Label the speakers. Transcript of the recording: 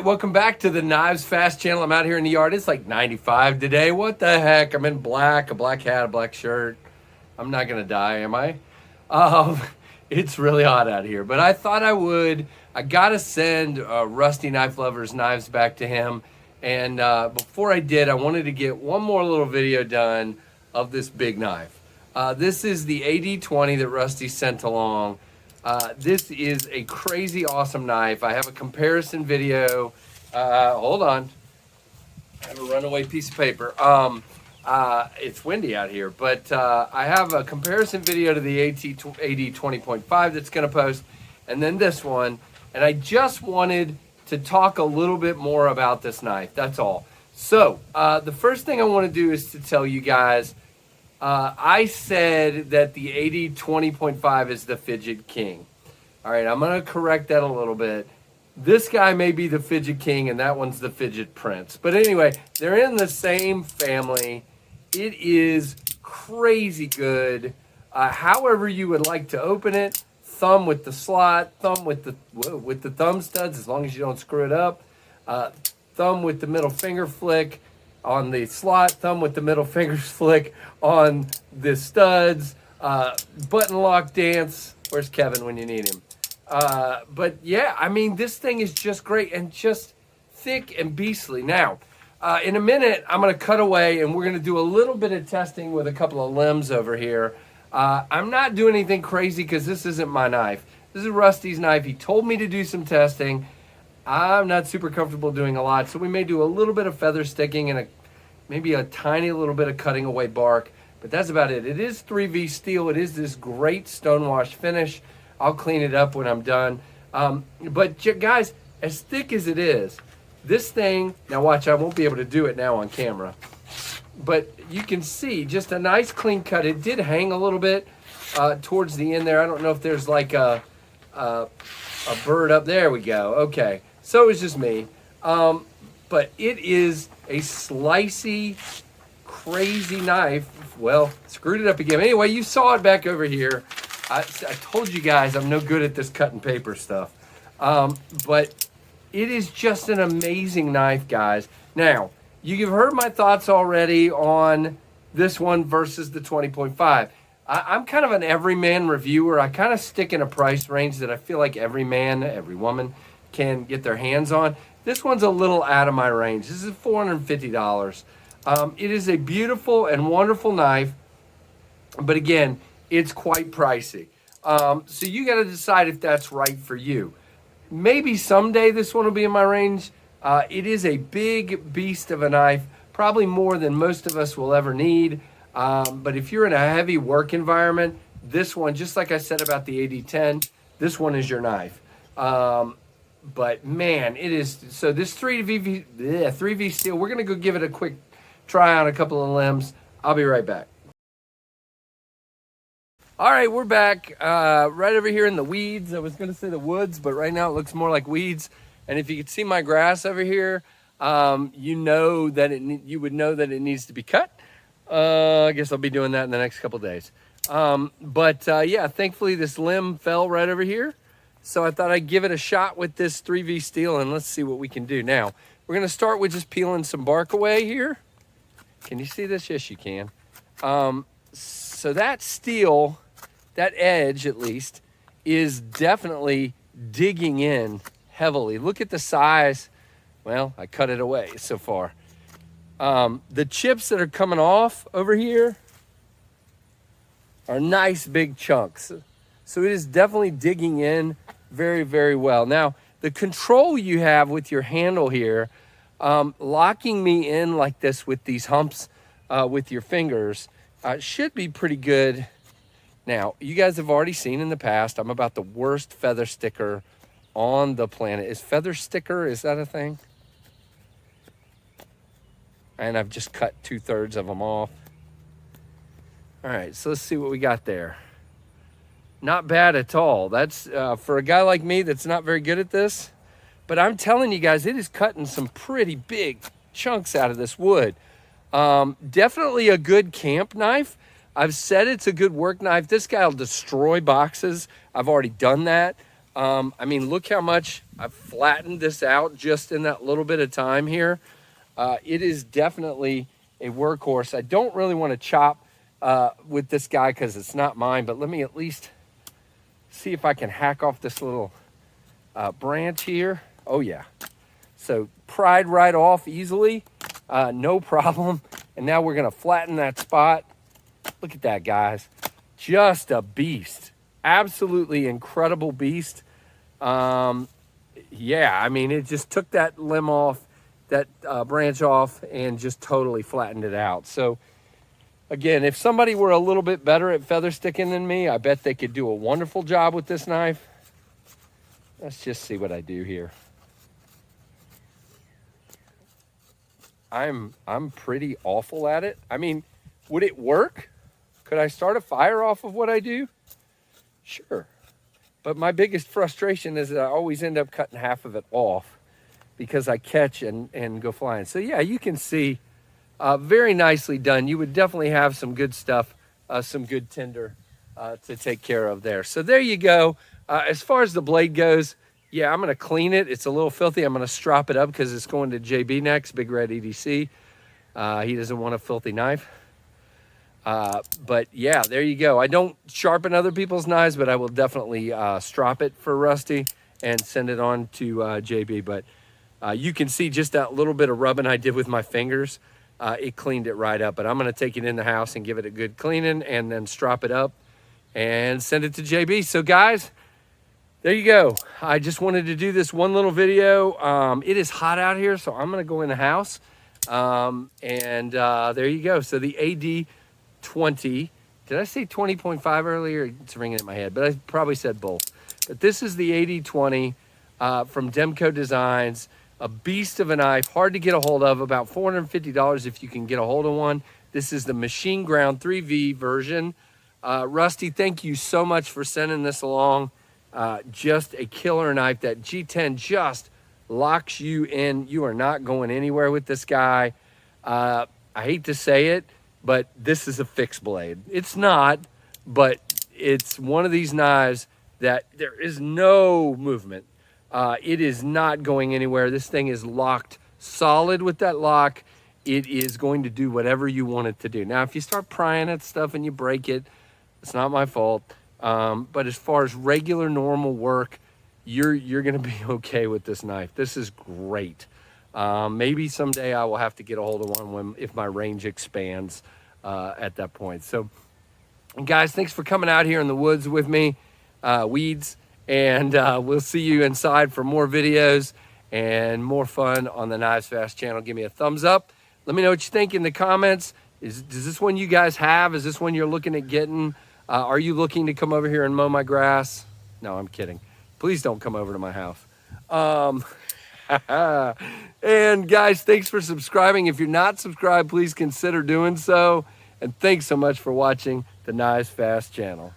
Speaker 1: right, welcome back to the KnivesFAST channel. I'm out here in the yard. It's like 95 today. What the heck? I'm in black, a black hat, a black shirt. I'm not gonna die, am I? It's really hot out here, but I thought I gotta send Rusty Knife Lover's knives back to him. And before I did, I wanted to get one more little video done of this big knife. This is the AD20 that Rusty sent along. This is a crazy awesome knife. I have a comparison video. Hold on. I have a runaway piece of paper. It's windy out here, but I have a comparison video to the AD20.5 that's going to post, and then this one. And I just wanted to talk a little bit more about this knife. That's all. So the first thing I want to do is to tell you guys, I said that the AD20.5 is the fidget king. All right, I'm going to correct that a little bit. This guy may be the fidget king and that one's the fidget prince. But anyway, they're in the same family. It is crazy good. However you would like to open it, thumb with the slot, thumb with the thumb studs, as long as you don't screw it up. Thumb with the middle finger flick on the slot, thumb with the middle finger flick on the studs, button lock dance. Where's Kevin when you need him? But yeah, I mean, this thing is just great and just thick and beastly. Now, in a minute, I'm going to cut away and we're going to do a little bit of testing with a couple of limbs over here. I'm not doing anything crazy because this isn't my knife. This is Rusty's knife. He told me to do some testing. I'm not super comfortable doing a lot, so we may do a little bit of feather sticking and maybe a tiny little bit of cutting away bark, but that's about it. It is 3V steel. It is this great stonewash finish. I'll clean it up when I'm done. But guys, as thick as it is, this thing, now watch, I won't be able to do it now on camera, but you can see just a nice clean cut. It did hang a little bit towards the end there. I don't know if there's like a bird up there. We go. Okay. So it's just me. But it is a slicey, crazy knife. Well, screwed it up again. Anyway, you saw it back over here. I told you guys I'm no good at this cut and paper stuff. But it is just an amazing knife, guys. Now, you've heard my thoughts already on this one versus the 20.5. I'm kind of an everyman reviewer. I kind of stick in a price range that I feel like every man, every woman can get their hands on. This one's a little out of my range. This is $450. It is a beautiful and wonderful knife, but again, it's quite pricey. So you got to decide if that's right for you. Maybe someday this one will be in my range. It is a big beast of a knife, probably more than most of us will ever need. But if you're in a heavy work environment, this one, just like I said about the AD10, this one is your knife. But man, it is, so this 3V steel, we're gonna go give it a quick try on a couple of limbs. I'll be right back. All right, we're back right over here in the weeds. I was gonna say the woods, but right now it looks more like weeds. And if you could see my grass over here, you know that you would know that it needs to be cut. I guess I'll be doing that in the next couple days. Yeah, thankfully this limb fell right over here. So I thought I'd give it a shot with this 3V steel and let's see what we can do. Now, we're gonna start with just peeling some bark away here. Can you see this? Yes, you can. So that steel, that edge at least, is definitely digging in heavily. Look at the size. Well, I cut it away so far. The chips that are coming off over here are nice big chunks. So it is definitely digging in very, very well. Now, the control you have with your handle here, locking me in like this with these humps with your fingers, should be pretty good. Now, you guys have already seen in the past, I'm about the worst feather sticker on the planet. Is feather sticker, is that a thing? And I've just cut 2/3 of them off. All right, so let's see what we got there. Not bad at all. That's for a guy like me that's not very good at this. But I'm telling you guys, it is cutting some pretty big chunks out of this wood. Definitely a good camp knife. I've said it's a good work knife. This guy will destroy boxes. I've already done that. I mean, look how much I've flattened this out just in that little bit of time here. It is definitely a workhorse. I don't really want to chop with this guy because it's not mine, but let me at least see if I can hack off this little branch here. Oh yeah. So pried right off easily, no problem. And now we're gonna flatten that spot. Look at that, guys. Just a beast. Absolutely incredible beast. Yeah, I mean, it just took that limb off, that branch off, and just totally flattened it out. So again, if somebody were a little bit better at feather sticking than me, I bet they could do a wonderful job with this knife. Let's just see what I do here. I'm pretty awful at it. I mean, would it work? Could I start a fire off of what I do? Sure. But my biggest frustration is that I always end up cutting half of it off because I catch and go flying. So yeah, you can see very nicely done. You would definitely have some good stuff, some good tinder to take care of there. So there you go. As far as the blade goes, yeah, I'm going to clean it. It's a little filthy. I'm going to strop it up because it's going to JB next, Big Red EDC. He doesn't want a filthy knife. But yeah, there you go. I don't sharpen other people's knives, but I will definitely strop it for Rusty and send it on to JB. But you can see just that little bit of rubbing I did with my fingers. It cleaned it right up. But I'm going to take it in the house and give it a good cleaning and then strop it up and send it to JB. So guys, there you go. I just wanted to do this one little video. It is hot out here, so I'm going to go in the house. There you go. So the AD20, did I say 20.5 earlier? It's ringing in my head, but I probably said both. But this is the AD20 from Demko Designs, a beast of a knife, hard to get a hold of, about $450 if you can get a hold of one. This is the machine ground 3V version. Rusty, thank you so much for sending this along. Just a killer knife. That G10 just locks you in. You are not going anywhere with this guy. I hate to say it, but this is a fixed blade. It's not, but it's one of these knives that there is no movement. It is not going anywhere. This thing is locked solid with that lock. It is going to do whatever you want it to do. Now, if you start prying at stuff and you break it, it's not my fault. But as far as regular normal work, you're gonna be okay with this knife. This is great. Maybe someday I will have to get a hold of one if my range expands at that point. So guys, thanks for coming out here in the woods with me, weeds, and we'll see you inside for more videos and more fun on the KnivesFAST channel. Give me a thumbs up. Let me know what you think in the comments. Does this one you guys have? Is this one you're looking at getting? Are you looking to come over here and mow my grass? No, I'm kidding. Please don't come over to my house. And guys, thanks for subscribing. If you're not subscribed, please consider doing so. And thanks so much for watching the KnivesFAST channel.